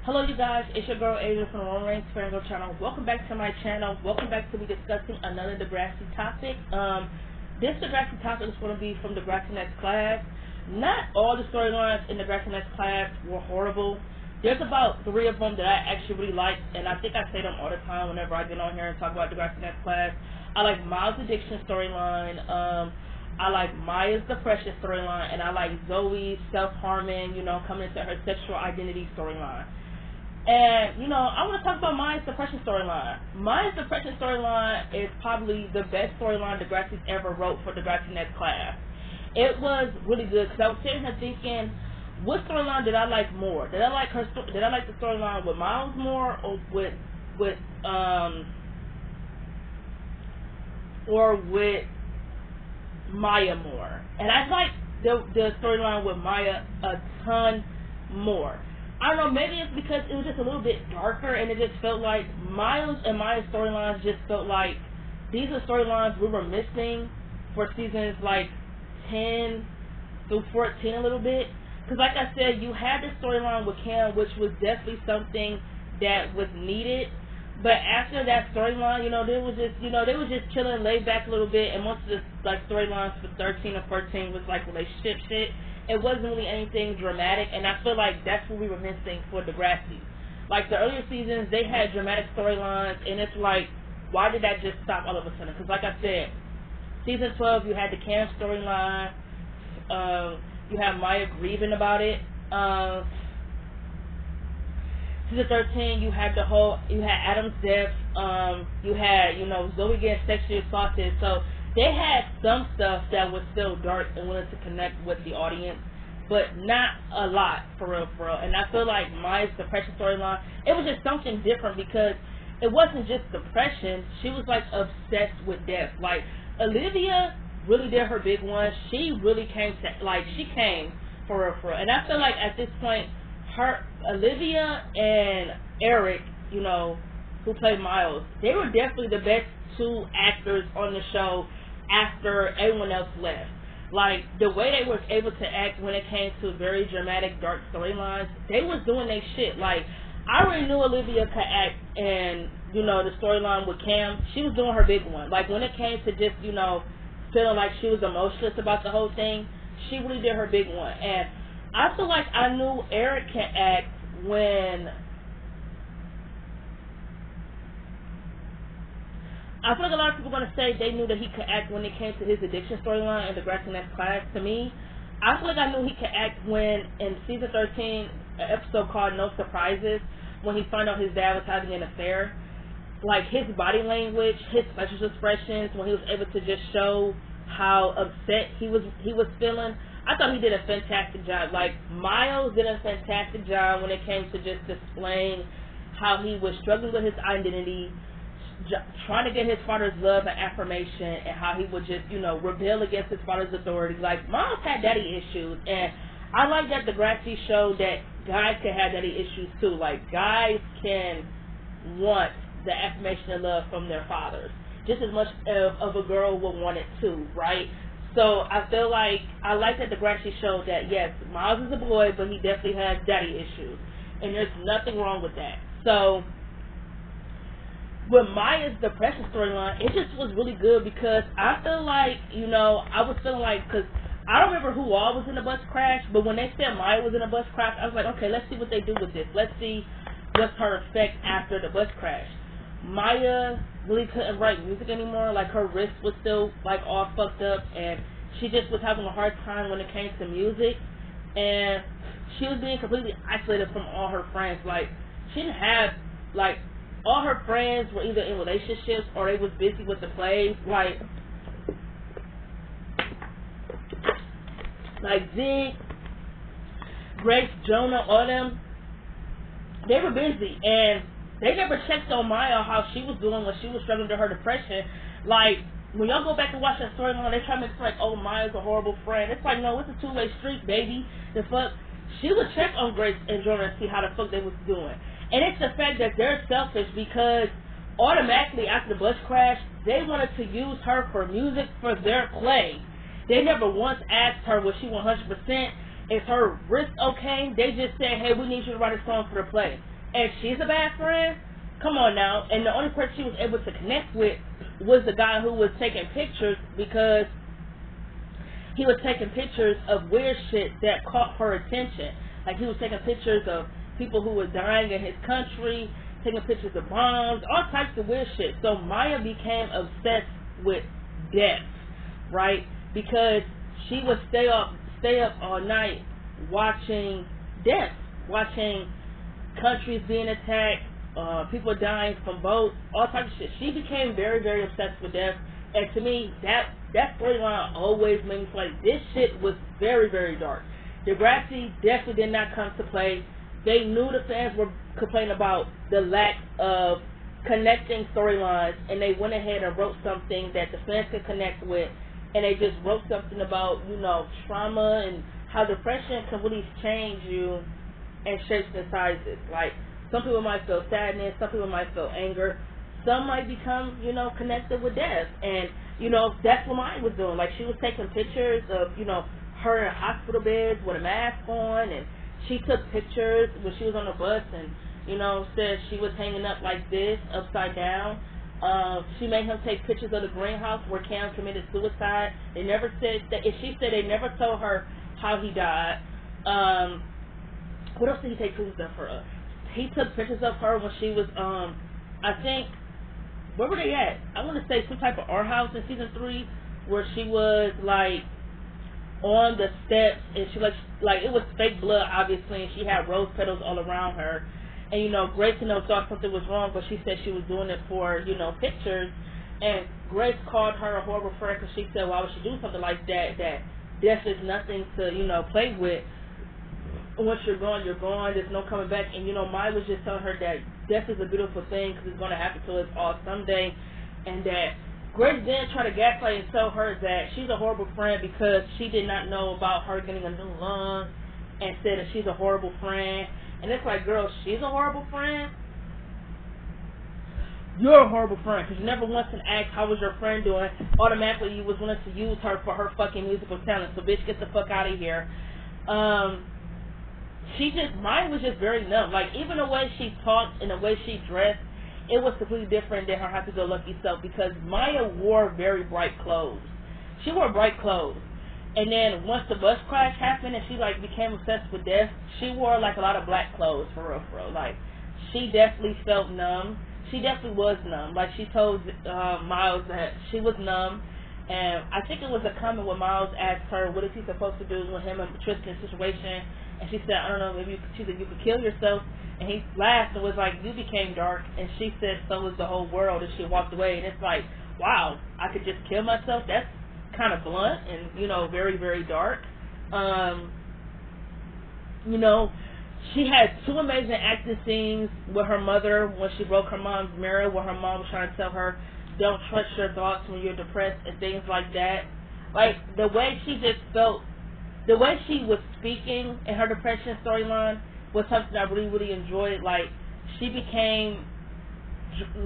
Hello you guys, it's your girl Adrian from the One Range Faringo channel. Welcome back to my channel. Welcome back to me discussing another Degrassi topic. This Degrassi topic is going to be from Degrassi Next Class. Not all the storylines in Degrassi Next Class were horrible. There's about 3 of them that I actually really liked, and I think I say them all the time whenever I get on here and talk about Degrassi Next Class. I like Miles' addiction storyline. I like Maya's depression storyline, and I like Zoe's self-harming, coming into her sexual identity storyline. And, I want to talk about Maya's depression storyline. Maya's depression storyline is probably the best storyline Degrassi's ever wrote for Degrassi Next Class. It was really good because I was sitting here thinking, what storyline did I like more? Did I like the storyline with Miles more, or with Maya more? And I liked the storyline with Maya a ton more. I don't know, maybe it's because it was just a little bit darker, and it just felt like Miles and Maya's storylines just felt like these are storylines we were missing for seasons like 10 through 14 a little bit. Because like I said, you had the storyline with Cam, which was definitely something that was needed. But after that storyline, they was just chilling, laid back a little bit, and most of the storylines for 13 or 14 was like relationship shit. It wasn't really anything dramatic, and I feel like that's what we were missing for Degrassi. Like the earlier seasons, they had dramatic storylines, and it's like, why did that just stop all of a sudden? Because like I said, season 12, you had the Cam storyline, you had Maya grieving about it. Season 13, you had Adam's death, you had, Zoe getting sexually assaulted, so they had some stuff that was still dark and wanted to connect with the audience, but not a lot, for real. And I feel like Maya's depression storyline, it was just something different because it wasn't just depression, she was like obsessed with death. Like, Olivia really did her big one. She really came for real. And I feel like at this point, Olivia and Eric, who played Miles, they were definitely the best 2 actors on the show after everyone else left. Like, the way they were able to act when it came to very dramatic, dark storylines, they was doing their shit. Like, I already knew Olivia could act, and, the storyline with Cam, she was doing her big one. Like, when it came to just, feeling like she was emotionless about the whole thing, she really did her big one. And I feel like I knew Eric can act when I feel like a lot of people are going to say they knew that he could act when it came to his addiction storyline in the Degrassi Next Class. To me, I feel like I knew he could act when, in season 13, an episode called No Surprises, when he found out his dad was having an affair. Like, his body language, his facial expressions, when he was able to just show how upset he was feeling, I thought he did a fantastic job. Like, Miles did a fantastic job when it came to just displaying how he was struggling with his identity, trying to get his father's love and affirmation, and how he would just, rebel against his father's authority. Like, Miles had daddy issues, and I like that Degrassi showed that guys can have daddy issues too. Like, guys can want the affirmation and love from their fathers just as much of a girl would want it too, right? So I feel like I like that Degrassi showed that, yes, Miles is a boy, but he definitely has daddy issues, and there's nothing wrong with that. So with Maya's depression storyline, it just was really good because I feel like, I was feeling like, because I don't remember who all was in the bus crash, but when they said Maya was in a bus crash, I was like, okay, let's see what they do with this. Let's see what's her effect after the bus crash. Maya really couldn't write music anymore. Like, her wrist was still, like, all fucked up, and she just was having a hard time when it came to music, and she was being completely isolated from all her friends. Like, she didn't have, like, all her friends were either in relationships or they was busy with the plays. Like Zig, Grace, Jonah, all them, they were busy, and they never checked on Maya how she was doing when she was struggling with her depression. Like, when y'all go back and watch that storyline, they try to make it like, oh, Maya's a horrible friend. It's like, no, it's a 2-way street, baby. The fuck, she would check on Grace and Jonah and see how the fuck they was doing. And it's the fact that they're selfish because automatically after the bus crash, they wanted to use her for music for their play. They never once asked her, was she 100%? Is her wrist okay? They just said, hey, we need you to write a song for the play. and she's a bad friend. Come on now. And the only person she was able to connect with was the guy who was taking pictures, because he was taking pictures of weird shit that caught her attention. Like, he was taking pictures of people who were dying in his country, taking pictures of bombs, all types of weird shit. So Maya became obsessed with death, right? Because she would stay up all night watching death, watching countries being attacked, people dying from boats, all types of shit. She became very, very obsessed with death. And to me, that storyline always made me feel like this shit was very, very dark. Degrassi definitely did not come to play. They knew the fans were complaining about the lack of connecting storylines, and they went ahead and wrote something that the fans could connect with, and they just wrote something about, trauma and how depression can really change you in shapes and sizes. Like, some people might feel sadness, some people might feel anger, some might become, connected with death. And, that's what mine was doing. Like, she was taking pictures of, her in hospital beds with a mask on, and she took pictures when she was on the bus and, said she was hanging up like this, upside down. She made him take pictures of the greenhouse where Cam committed suicide. They never said that. She said they never told her how he died. What else did he take pictures of her? He took pictures of her when she was, I think, where were they at? I want to say some type of art house in season 3, where she was like on the steps, and she like it was fake blood, obviously, and she had rose petals all around her. And Grace thought something was wrong, but she said she was doing it for pictures. And Grace called her a horrible friend because she said, why would she do something like that? That death is nothing to play with. Once you're gone, you're gone. There's no coming back. And Maya was just telling her that death is a beautiful thing because it's going to happen to us all someday, and that Grace then tried to gaslight and tell her that she's a horrible friend because she did not know about her getting a new lung, and said that she's a horrible friend. And it's like, girl, she's a horrible friend. You're a horrible friend because you never once asked how was your friend doing. Automatically, you was willing to use her for her fucking musical talent. So, bitch, get the fuck out of here. Mine was just very numb. Like, even the way she talked and the way she dressed, it was completely different than her happy-go-lucky self, because Maya wore very bright clothes. She wore bright clothes. And then once the bus crash happened and she became obsessed with death, she wore a lot of black clothes, for real. Like, she definitely felt numb. She definitely was numb. Like, she told Miles that she was numb. And I think it was a comment when Miles asked her, what is he supposed to do with him and Tristan's situation? And she said, I don't know, maybe she said, you could kill yourself. And he laughed and was like, you became dark. And she said, so was the whole world. And she walked away. And it's like, wow, I could just kill myself? That's kind of blunt and, very, very dark. She had 2 amazing acting scenes with her mother when she broke her mom's mirror, where her mom was trying to tell her, don't trust your thoughts when you're depressed and things like that. Like, the way she just felt, the way she was speaking in her depression storyline was something I really, really enjoyed. Like, she became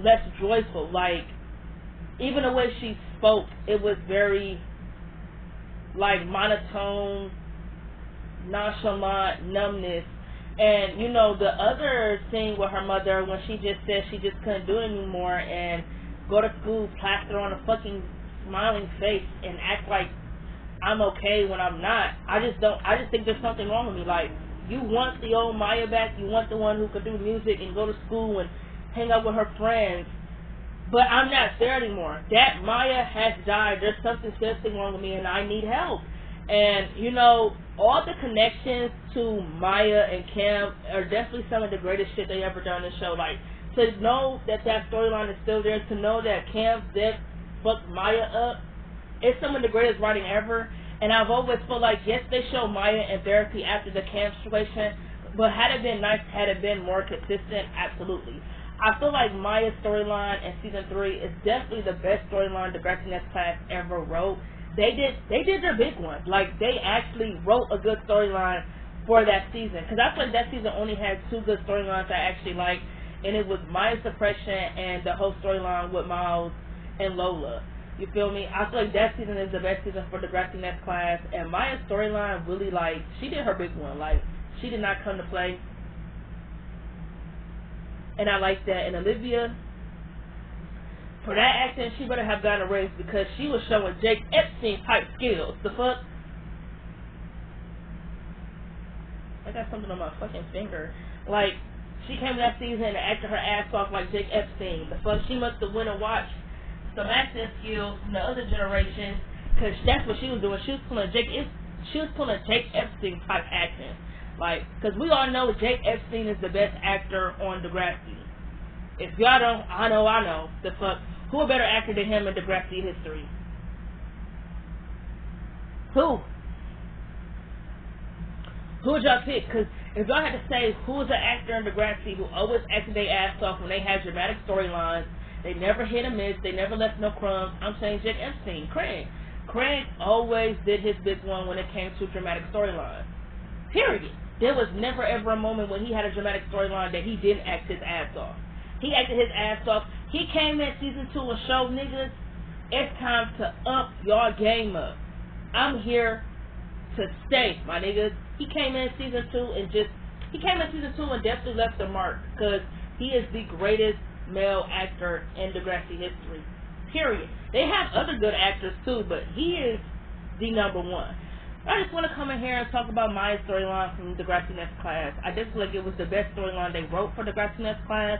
less joyful. Like, even the way she spoke, it was very, monotone, nonchalant, numbness. And, the other scene with her mother, when she just said she just couldn't do it anymore and go to school, plaster on a fucking smiling face and act like I'm okay when I'm not. I just think there's something wrong with me. Like, you want the old Maya back, you want the one who could do music and go to school and hang out with her friends, but I'm not there anymore. That Maya has died. There's something seriously wrong with me and I need help. And, all the connections to Maya and Cam are definitely some of the greatest shit they ever done on the show. Like, to know that storyline is still there, to know that Cam's death fucked Maya up, it's some of the greatest writing ever. And I've always felt like, yes, they show Maya in therapy after the Cam situation, but had it been nice, had it been more consistent, absolutely. I feel like Maya's storyline in season 3 is definitely the best storyline the Degrassi Next Class ever wrote. They did their big one. Like, they actually wrote a good storyline for that season. Because I feel like that season only had 2 good storylines I actually liked, and it was Maya's depression and the whole storyline with Miles and Lola. You feel me? I feel like that season is the best season for the Degrassi Next Class, and Maya's storyline really, she did her big one. Like, she did not come to play. and I like that. And Olivia, for that acting, she better have gotten a raise because she was showing Jake Epstein type skills. The fuck? I got something on my fucking finger. Like, she came that season and acted her ass off like Jake Epstein. The fuck? She must have went and watched some acting skills from the other generation, because that's what she was doing. She was pulling Jake Epstein type acting. Like, because we all know Jake Epstein is the best actor on Degrassi. If y'all don't, I know. The fuck? Who a better actor than him in Degrassi history? Who? Who would y'all pick? Because if y'all had to say who was an actor in Degrassi who always acted their ass off when they had dramatic storylines, they never hit a miss, they never left no crumbs, I'm saying Jake Epstein. Craig always did his big one when it came to dramatic storylines. Period. There was never ever a moment when he had a dramatic storyline that he didn't act his ass off. He acted his ass off. He came in season 2 and showed niggas, it's time to up y'all game up. I'm here to stay, my niggas. He came in season 2 and definitely left a mark, because he is the greatest male actor in Degrassi history. Period. They have other good actors too, but he is the number one. I just want to come in here and talk about my storyline from Degrassi Next Class. I just feel like it was the best storyline they wrote for Degrassi Next Class,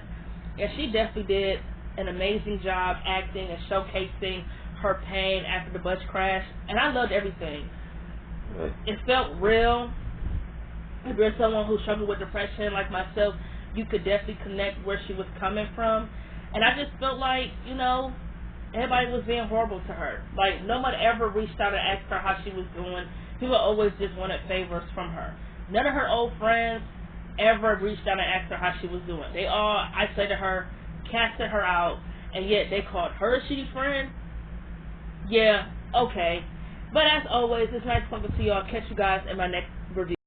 and she definitely did an amazing job acting and showcasing her pain after the bus crash, and I loved everything. It felt real. If you're someone who struggled with depression like myself, you could definitely connect where she was coming from. And I just felt like, everybody was being horrible to her. Like, no one ever reached out and asked her how she was doing. People always just wanted favors from her. None of her old friends ever reached out and asked her how she was doing. They all isolated her, casted her out, and yet they called her a shitty friend. Yeah, okay. But as always, it's nice talking to y'all. Catch you guys in my next review.